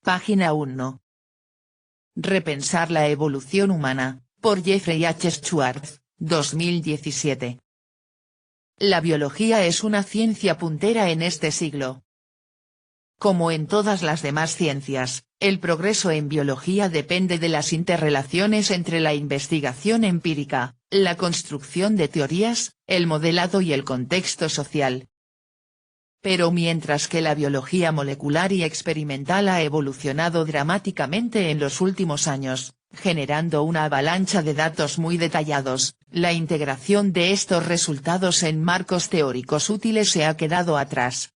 Página 1. Repensar la evolución humana, por Jeffrey H. Schwartz, 2017. La biología es una ciencia puntera en este siglo. Como en todas las demás ciencias, el progreso en biología depende de las interrelaciones entre la investigación empírica, la construcción de teorías, el modelado y el contexto social. Pero mientras que la biología molecular y experimental ha evolucionado dramáticamente en los últimos años, generando una avalancha de datos muy detallados, la integración de estos resultados en marcos teóricos útiles se ha quedado atrás.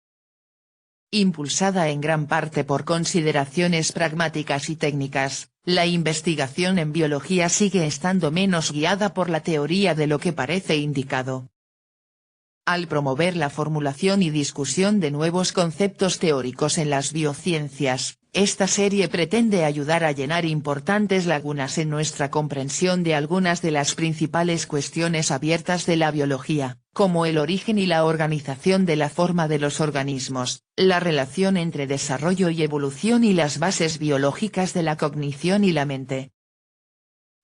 Impulsada en gran parte por consideraciones pragmáticas y técnicas, la investigación en biología sigue estando menos guiada por la teoría de lo que parece indicado. Al promover la formulación y discusión de nuevos conceptos teóricos en las biociencias, esta serie pretende ayudar a llenar importantes lagunas en nuestra comprensión de algunas de las principales cuestiones abiertas de la biología, como el origen y la organización de la forma de los organismos, la relación entre desarrollo y evolución y las bases biológicas de la cognición y la mente.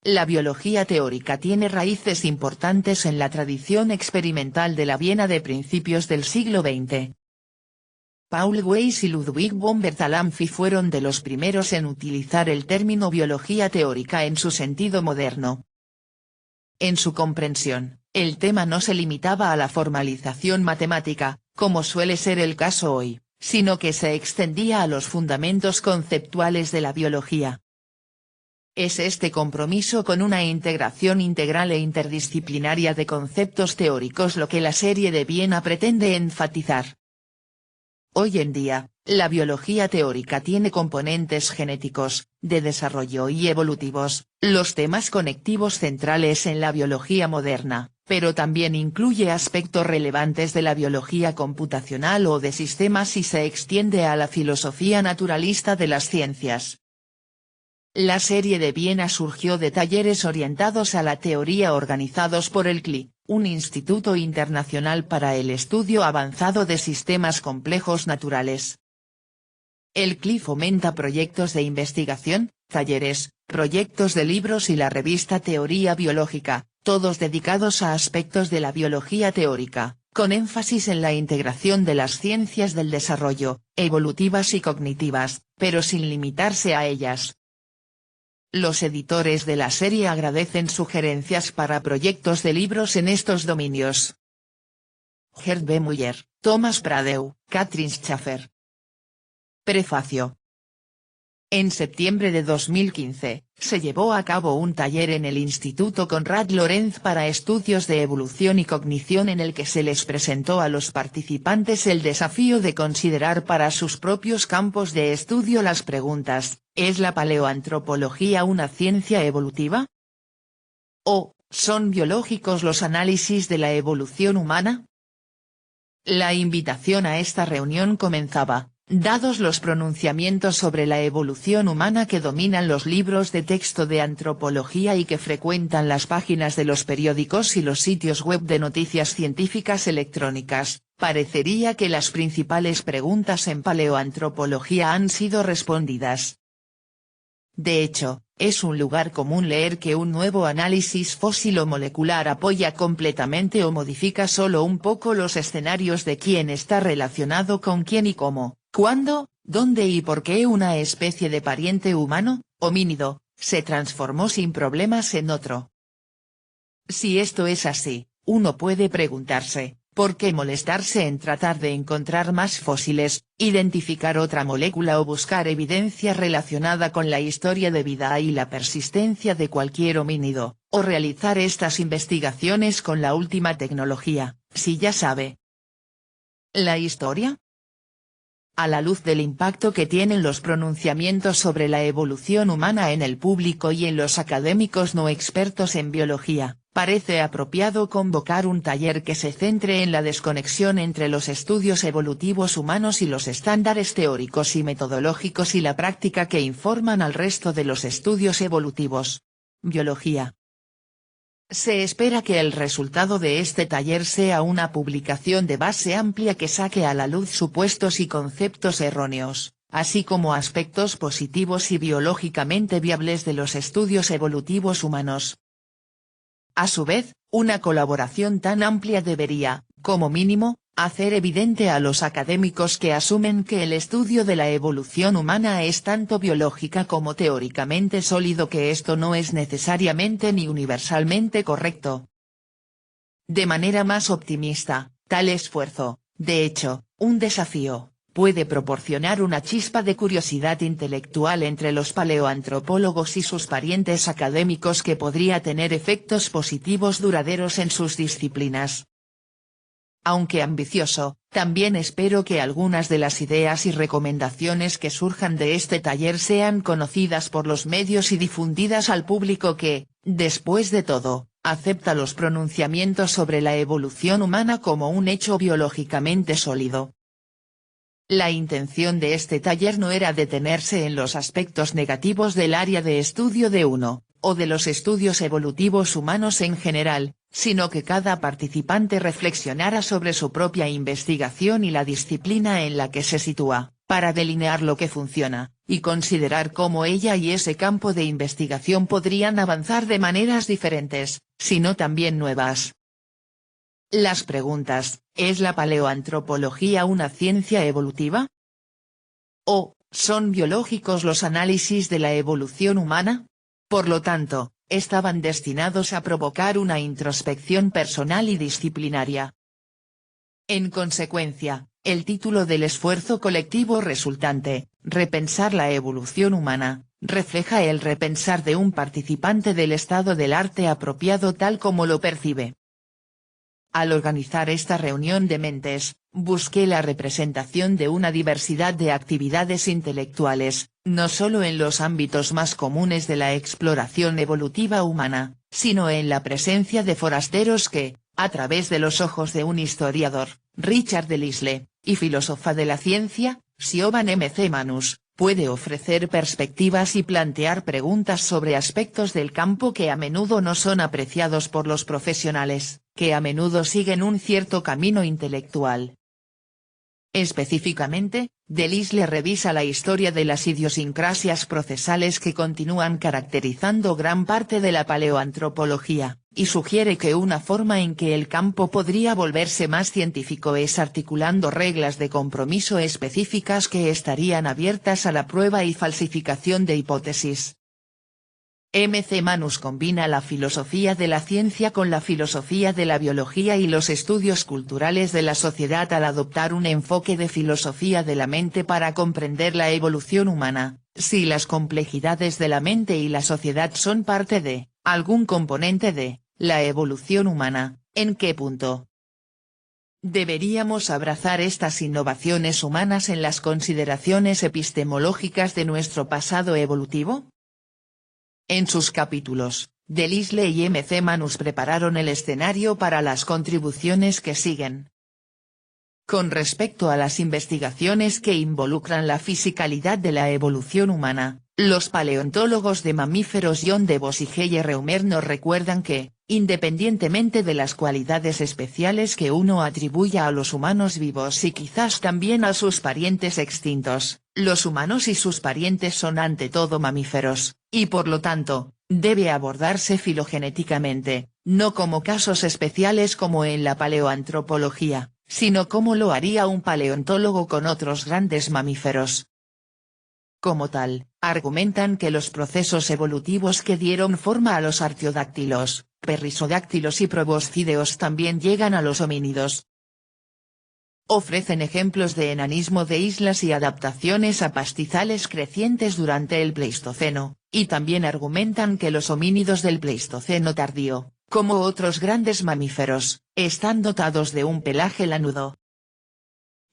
La biología teórica tiene raíces importantes en la tradición experimental de la Viena de principios del siglo XX. Paul Weiss y Ludwig von Bertalanffy fueron de los primeros en utilizar el término biología teórica en su sentido moderno. En su comprensión, el tema no se limitaba a la formalización matemática, como suele ser el caso hoy, sino que se extendía a los fundamentos conceptuales de la biología. Es este compromiso con una integración integral e interdisciplinaria de conceptos teóricos lo que la serie de Viena pretende enfatizar. Hoy en día, la biología teórica tiene componentes genéticos, de desarrollo y evolutivos, los temas conectivos centrales en la biología moderna, pero también incluye aspectos relevantes de la biología computacional o de sistemas y se extiende a la filosofía naturalista de las ciencias. La serie de Viena surgió de talleres orientados a la teoría organizados por el CLI, un instituto internacional para el estudio avanzado de sistemas complejos naturales. El CLI fomenta proyectos de investigación, talleres, proyectos de libros y la revista Teoría Biológica, todos dedicados a aspectos de la biología teórica, con énfasis en la integración de las ciencias del desarrollo, evolutivas y cognitivas, pero sin limitarse a ellas. Los editores de la serie agradecen sugerencias para proyectos de libros en estos dominios. Gerd B. Müller, Thomas Pradeu, Katrin Schaffer. Prefacio. En septiembre de 2015, se llevó a cabo un taller en el Instituto Konrad Lorenz para estudios de evolución y cognición en el que se les presentó a los participantes el desafío de considerar para sus propios campos de estudio las preguntas: ¿es la paleoantropología una ciencia evolutiva? ¿O, son biológicos los análisis de la evolución humana? La invitación a esta reunión comenzaba, dados los pronunciamientos sobre la evolución humana que dominan los libros de texto de antropología y que frecuentan las páginas de los periódicos y los sitios web de noticias científicas electrónicas, parecería que las principales preguntas en paleoantropología han sido respondidas. De hecho, es un lugar común leer que un nuevo análisis fósil o molecular apoya completamente o modifica solo un poco los escenarios de quién está relacionado con quién y cómo, cuándo, dónde y por qué una especie de pariente humano, homínido, se transformó sin problemas en otro. Si esto es así, uno puede preguntarse, ¿por qué molestarse en tratar de encontrar más fósiles, identificar otra molécula o buscar evidencia relacionada con la historia de vida y la persistencia de cualquier homínido, o realizar estas investigaciones con la última tecnología, si ya sabe la historia? A la luz del impacto que tienen los pronunciamientos sobre la evolución humana en el público y en los académicos no expertos en biología, parece apropiado convocar un taller que se centre en la desconexión entre los estudios evolutivos humanos y los estándares teóricos y metodológicos y la práctica que informan al resto de los estudios evolutivos. Biología. Se espera que el resultado de este taller sea una publicación de base amplia que saque a la luz supuestos y conceptos erróneos, así como aspectos positivos y biológicamente viables de los estudios evolutivos humanos. A su vez, una colaboración tan amplia debería, como mínimo, hacer evidente a los académicos que asumen que el estudio de la evolución humana es tanto biológica como teóricamente sólido que esto no es necesariamente ni universalmente correcto. De manera más optimista, tal esfuerzo, de hecho, un desafío, puede proporcionar una chispa de curiosidad intelectual entre los paleoantropólogos y sus parientes académicos que podría tener efectos positivos duraderos en sus disciplinas. Aunque ambicioso, también espero que algunas de las ideas y recomendaciones que surjan de este taller sean conocidas por los medios y difundidas al público que, después de todo, acepta los pronunciamientos sobre la evolución humana como un hecho biológicamente sólido. La intención de este taller no era detenerse en los aspectos negativos del área de estudio de uno, o de los estudios evolutivos humanos en general, sino que cada participante reflexionara sobre su propia investigación y la disciplina en la que se sitúa, para delinear lo que funciona, y considerar cómo ella y ese campo de investigación podrían avanzar de maneras diferentes, sino también nuevas. Las preguntas: ¿es la paleoantropología una ciencia evolutiva? ¿O son biológicos los análisis de la evolución humana? Por lo tanto, estaban destinados a provocar una introspección personal y disciplinaria. En consecuencia, el título del esfuerzo colectivo resultante, Repensar la evolución humana, refleja el repensar de un participante del estado del arte apropiado tal como lo percibe. Al organizar esta reunión de mentes, busqué la representación de una diversidad de actividades intelectuales, no solo en los ámbitos más comunes de la exploración evolutiva humana, sino en la presencia de forasteros que, a través de los ojos de un historiador, Richard Delisle, y filósofa de la ciencia, Siobhan M. C. Manus, puede ofrecer perspectivas y plantear preguntas sobre aspectos del campo que a menudo no son apreciados por los profesionales, que a menudo siguen un cierto camino intelectual. Específicamente, Delisle revisa la historia de las idiosincrasias procesales que continúan caracterizando gran parte de la paleoantropología, y sugiere que una forma en que el campo podría volverse más científico es articulando reglas de compromiso específicas que estarían abiertas a la prueba y falsificación de hipótesis. M. C. Manus combina la filosofía de la ciencia con la filosofía de la biología y los estudios culturales de la sociedad al adoptar un enfoque de filosofía de la mente para comprender la evolución humana. Si las complejidades de la mente y la sociedad son parte de, algún componente de, la evolución humana, ¿en qué punto deberíamos abrazar estas innovaciones humanas en las consideraciones epistemológicas de nuestro pasado evolutivo? En sus capítulos, Delisle y M. C. Manus prepararon el escenario para las contribuciones que siguen. Con respecto a las investigaciones que involucran la fisicalidad de la evolución humana, los paleontólogos de mamíferos John DeVos y G. Reumer nos recuerdan que, independientemente de las cualidades especiales que uno atribuya a los humanos vivos y quizás también a sus parientes extintos, los humanos y sus parientes son ante todo mamíferos, y por lo tanto, debe abordarse filogenéticamente, no como casos especiales como en la paleoantropología, sino como lo haría un paleontólogo con otros grandes mamíferos. Como tal, argumentan que los procesos evolutivos que dieron forma a los artiodáctilos, perrisodáctilos y proboscídeos también llegan a los homínidos. Ofrecen ejemplos de enanismo de islas y adaptaciones a pastizales crecientes durante el Pleistoceno, y también argumentan que los homínidos del Pleistoceno tardío, como otros grandes mamíferos, están dotados de un pelaje lanudo.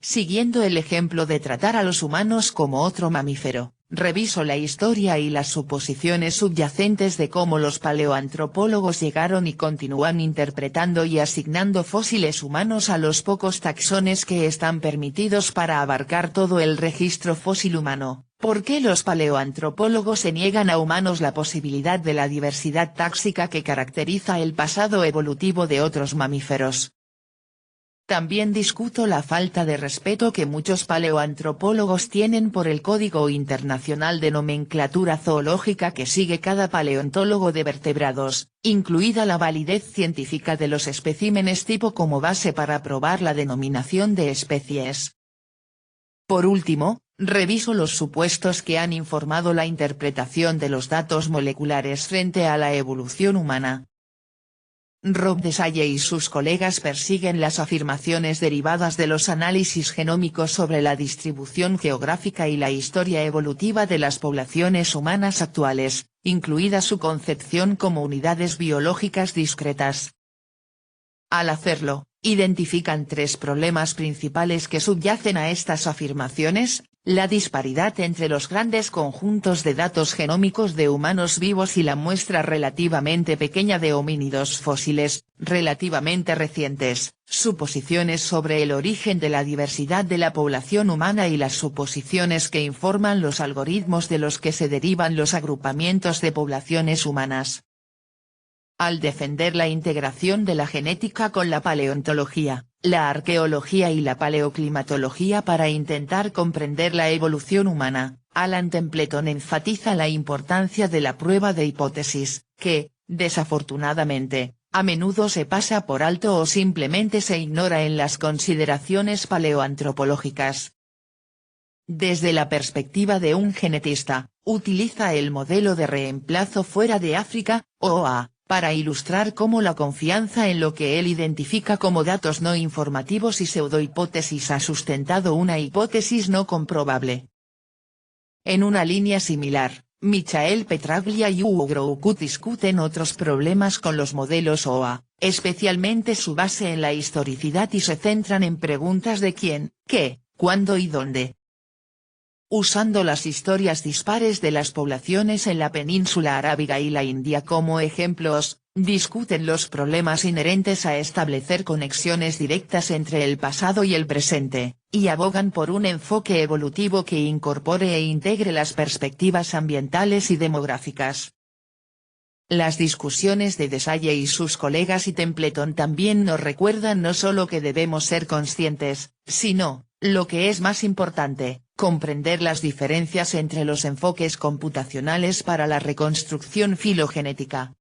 Siguiendo el ejemplo de tratar a los humanos como otro mamífero, reviso la historia y las suposiciones subyacentes de cómo los paleoantropólogos llegaron y continúan interpretando y asignando fósiles humanos a los pocos taxones que están permitidos para abarcar todo el registro fósil humano. ¿Por qué los paleoantropólogos se niegan a humanos la posibilidad de la diversidad táxica que caracteriza el pasado evolutivo de otros mamíferos? También discuto la falta de respeto que muchos paleoantropólogos tienen por el Código Internacional de Nomenclatura Zoológica que sigue cada paleontólogo de vertebrados, incluida la validez científica de los especímenes tipo como base para probar la denominación de especies. Por último, reviso los supuestos que han informado la interpretación de los datos moleculares frente a la evolución humana. Rob Desalle y sus colegas persiguen las afirmaciones derivadas de los análisis genómicos sobre la distribución geográfica y la historia evolutiva de las poblaciones humanas actuales, incluida su concepción como unidades biológicas discretas. Al hacerlo, identifican tres problemas principales que subyacen a estas afirmaciones: la disparidad entre los grandes conjuntos de datos genómicos de humanos vivos y la muestra relativamente pequeña de homínidos fósiles, relativamente recientes, suposiciones sobre el origen de la diversidad de la población humana y las suposiciones que informan los algoritmos de los que se derivan los agrupamientos de poblaciones humanas. Al defender la integración de la genética con la paleontología, la arqueología y la paleoclimatología para intentar comprender la evolución humana, Alan Templeton enfatiza la importancia de la prueba de hipótesis, que, desafortunadamente, a menudo se pasa por alto o simplemente se ignora en las consideraciones paleoantropológicas. Desde la perspectiva de un genetista, utiliza el modelo de reemplazo fuera de África, OA, para ilustrar cómo la confianza en lo que él identifica como datos no informativos y pseudohipótesis ha sustentado una hipótesis no comprobable. En una línea similar, Michael Petraglia y Hugo Groucutt discuten otros problemas con los modelos OA, especialmente su base en la historicidad, y se centran en preguntas de quién, qué, cuándo y dónde. Usando las historias dispares de las poblaciones en la península arábiga y la India como ejemplos, discuten los problemas inherentes a establecer conexiones directas entre el pasado y el presente, y abogan por un enfoque evolutivo que incorpore e integre las perspectivas ambientales y demográficas. Las discusiones de Desalle y sus colegas y Templeton también nos recuerdan no solo que debemos ser conscientes, sino, lo que es más importante, comprender las diferencias entre los enfoques computacionales para la reconstrucción filogenética.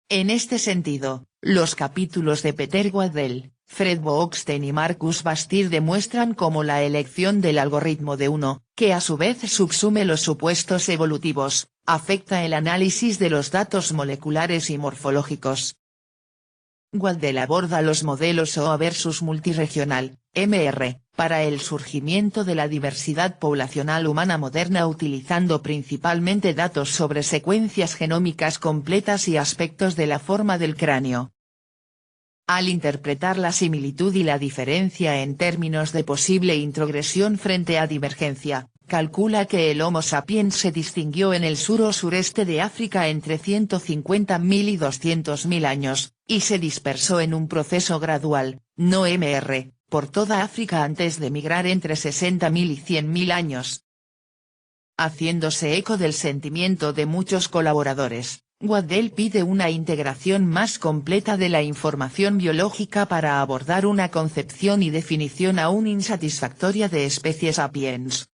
En este sentido, los capítulos de Peter Waddell, Fred Bookstein y Marcus Bastir demuestran cómo la elección del algoritmo de uno, que a su vez subsume los supuestos evolutivos, afecta el análisis de los datos moleculares y morfológicos. Waddell aborda los modelos OA versus multiregional, MR, para el surgimiento de la diversidad poblacional humana moderna utilizando principalmente datos sobre secuencias genómicas completas y aspectos de la forma del cráneo. Al interpretar la similitud y la diferencia en términos de posible introgresión frente a divergencia, calcula que el Homo sapiens se distinguió en el sur o sureste de África entre 150.000 y 200.000 años, y se dispersó en un proceso gradual, no MR, por toda África antes de migrar entre 60.000 y 100.000 años. Haciéndose eco del sentimiento de muchos colaboradores, Waddell pide una integración más completa de la información biológica para abordar una concepción y definición aún insatisfactoria de especies sapiens.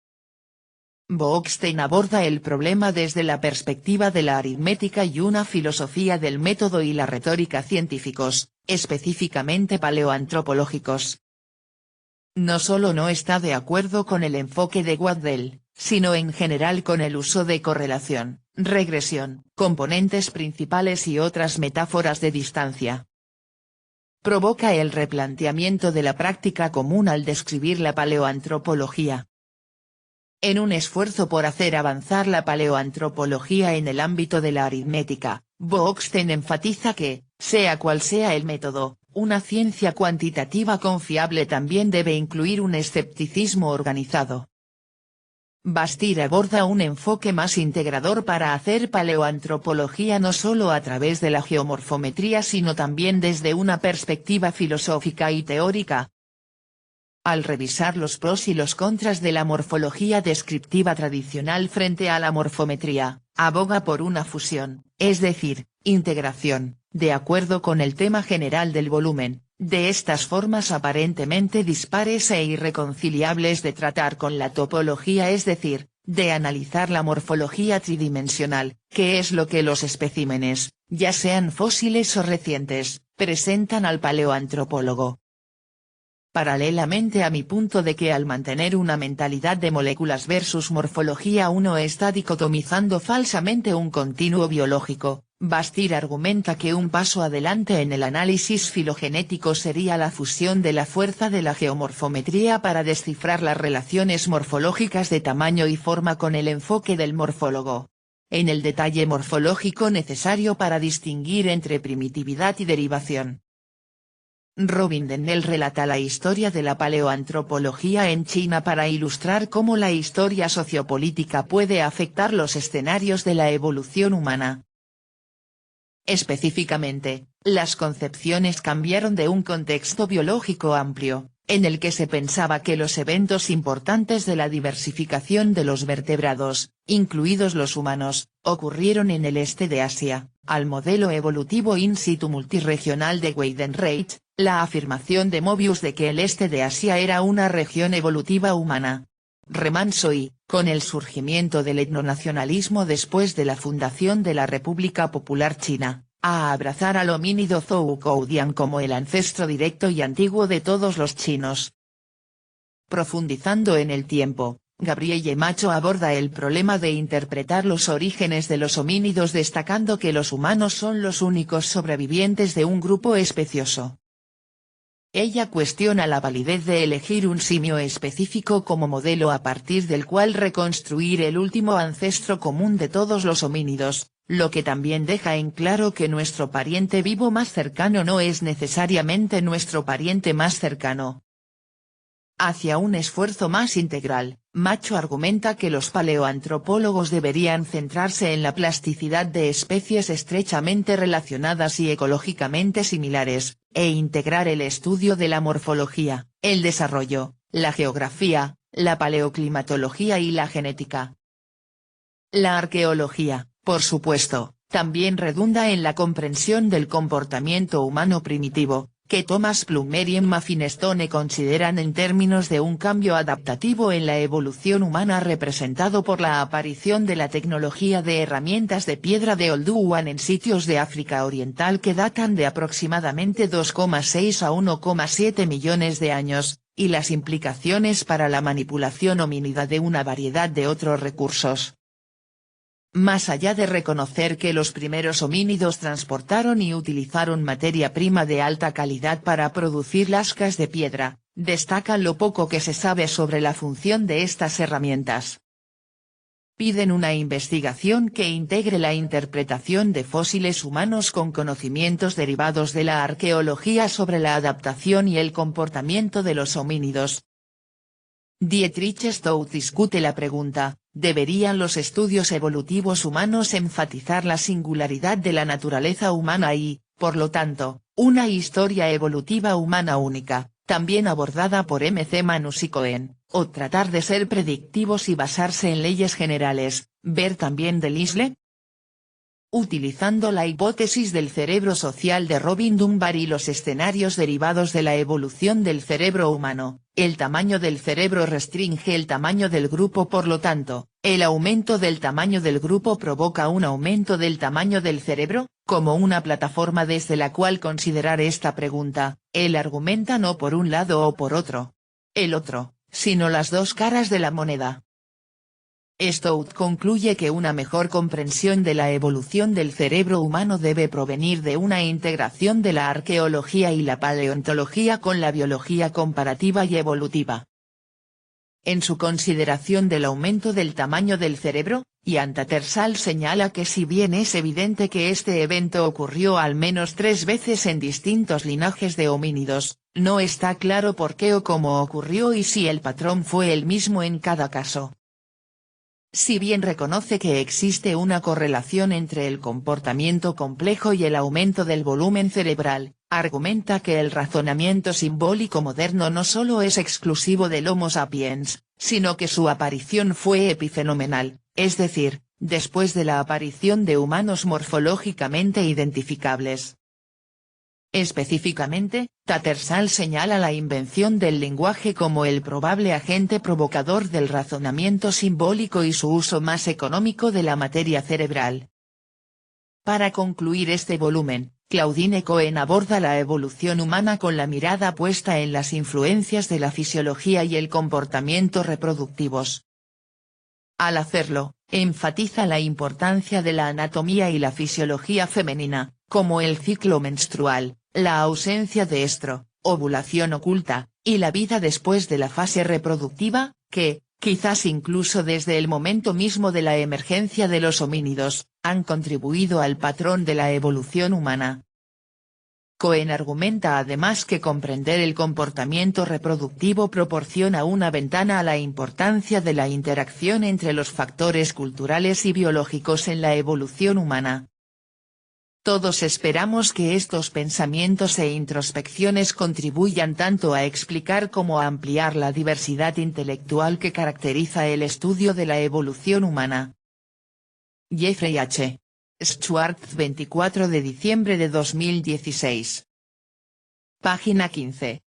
Bookstein aborda el problema desde la perspectiva de la aritmética y una filosofía del método y la retórica científicos, específicamente paleoantropológicos. No solo no está de acuerdo con el enfoque de Waddell, sino en general con el uso de correlación, regresión, componentes principales y otras metáforas de distancia. Provoca el replanteamiento de la práctica común al describir la paleoantropología. En un esfuerzo por hacer avanzar la paleoantropología en el ámbito de la aritmética, Bookstein enfatiza que, sea cual sea el método, una ciencia cuantitativa confiable también debe incluir un escepticismo organizado. Bastir aborda un enfoque más integrador para hacer paleoantropología no solo a través de la geomorfometría sino también desde una perspectiva filosófica y teórica. Al revisar los pros y los contras de la morfología descriptiva tradicional frente a la morfometría, aboga por una fusión, es decir, integración, de acuerdo con el tema general del volumen, de estas formas aparentemente dispares e irreconciliables de tratar con la topología, es decir, de analizar la morfología tridimensional, que es lo que los especímenes, ya sean fósiles o recientes, presentan al paleoantropólogo. Paralelamente a mi punto de que al mantener una mentalidad de moléculas versus morfología uno está dicotomizando falsamente un continuo biológico, Bastir argumenta que un paso adelante en el análisis filogenético sería la fusión de la fuerza de la geomorfometría para descifrar las relaciones morfológicas de tamaño y forma con el enfoque del morfólogo. En el detalle morfológico necesario para distinguir entre primitividad y derivación. Robin Dennell relata la historia de la paleoantropología en China para ilustrar cómo la historia sociopolítica puede afectar los escenarios de la evolución humana. Específicamente, las concepciones cambiaron de un contexto biológico amplio, en el que se pensaba que los eventos importantes de la diversificación de los vertebrados, incluidos los humanos, ocurrieron en el este de Asia, al modelo evolutivo in situ multirregional de Weidenreich, la afirmación de Mobius de que el este de Asia era una región evolutiva humana. Remanso y, con el surgimiento del etnonacionalismo después de la fundación de la República Popular China, a abrazar al homínido Zhoukoudian como el ancestro directo y antiguo de todos los chinos. Profundizando en el tiempo, Gabrielle Macho aborda el problema de interpretar los orígenes de los homínidos destacando que los humanos son los únicos sobrevivientes de un grupo especioso. Ella cuestiona la validez de elegir un simio específico como modelo a partir del cual reconstruir el último ancestro común de todos los homínidos, lo que también deja en claro que nuestro pariente vivo más cercano no es necesariamente nuestro pariente más cercano. Hacia un esfuerzo más integral, Macho argumenta que los paleoantropólogos deberían centrarse en la plasticidad de especies estrechamente relacionadas y ecológicamente similares, e integrar el estudio de la morfología, el desarrollo, la geografía, la paleoclimatología y la genética. La arqueología, por supuesto, también redunda en la comprensión del comportamiento humano primitivo, que Thomas Plummer y Emma Finestone consideran en términos de un cambio adaptativo en la evolución humana representado por la aparición de la tecnología de herramientas de piedra de Oldowan en sitios de África Oriental que datan de aproximadamente 2,6 a 1,7 millones de años, y las implicaciones para la manipulación homínida de una variedad de otros recursos. Más allá de reconocer que los primeros homínidos transportaron y utilizaron materia prima de alta calidad para producir lascas de piedra, destacan lo poco que se sabe sobre la función de estas herramientas. Piden una investigación que integre la interpretación de fósiles humanos con conocimientos derivados de la arqueología sobre la adaptación y el comportamiento de los homínidos. Dietrich Stout discute la pregunta: ¿deberían los estudios evolutivos humanos enfatizar la singularidad de la naturaleza humana y, por lo tanto, una historia evolutiva humana única, también abordada por M.C. Manus y Cohen, o tratar de ser predictivos y basarse en leyes generales, ver también Delisle? Utilizando la hipótesis del cerebro social de Robin Dunbar y los escenarios derivados de la evolución del cerebro humano, el tamaño del cerebro restringe el tamaño del grupo, por lo tanto, el aumento del tamaño del grupo provoca un aumento del tamaño del cerebro, como una plataforma desde la cual considerar esta pregunta. Él argumenta no por un lado o por otro, el otro, sino las dos caras de la moneda. Stout concluye que una mejor comprensión de la evolución del cerebro humano debe provenir de una integración de la arqueología y la paleontología con la biología comparativa y evolutiva. En su consideración del aumento del tamaño del cerebro, Ian Tattersall señala que si bien es evidente que este evento ocurrió al menos 3 veces en distintos linajes de homínidos, no está claro por qué o cómo ocurrió y si el patrón fue el mismo en cada caso. Si bien reconoce que existe una correlación entre el comportamiento complejo y el aumento del volumen cerebral, argumenta que el razonamiento simbólico moderno no solo es exclusivo del Homo sapiens, sino que su aparición fue epifenomenal, es decir, después de la aparición de humanos morfológicamente identificables. Específicamente, Tattersall señala la invención del lenguaje como el probable agente provocador del razonamiento simbólico y su uso más económico de la materia cerebral. Para concluir este volumen, Claudine Cohen aborda la evolución humana con la mirada puesta en las influencias de la fisiología y el comportamiento reproductivos. Al hacerlo, enfatiza la importancia de la anatomía y la fisiología femenina, como el ciclo menstrual, la ausencia de estro, ovulación oculta, y la vida después de la fase reproductiva, que, quizás incluso desde el momento mismo de la emergencia de los homínidos, han contribuido al patrón de la evolución humana. Cohen argumenta además que comprender el comportamiento reproductivo proporciona una ventana a la importancia de la interacción entre los factores culturales y biológicos en la evolución humana. Todos esperamos que estos pensamientos e introspecciones contribuyan tanto a explicar como a ampliar la diversidad intelectual que caracteriza el estudio de la evolución humana. Jeffrey H. Schwartz, 24 de diciembre de 2016. Página 15.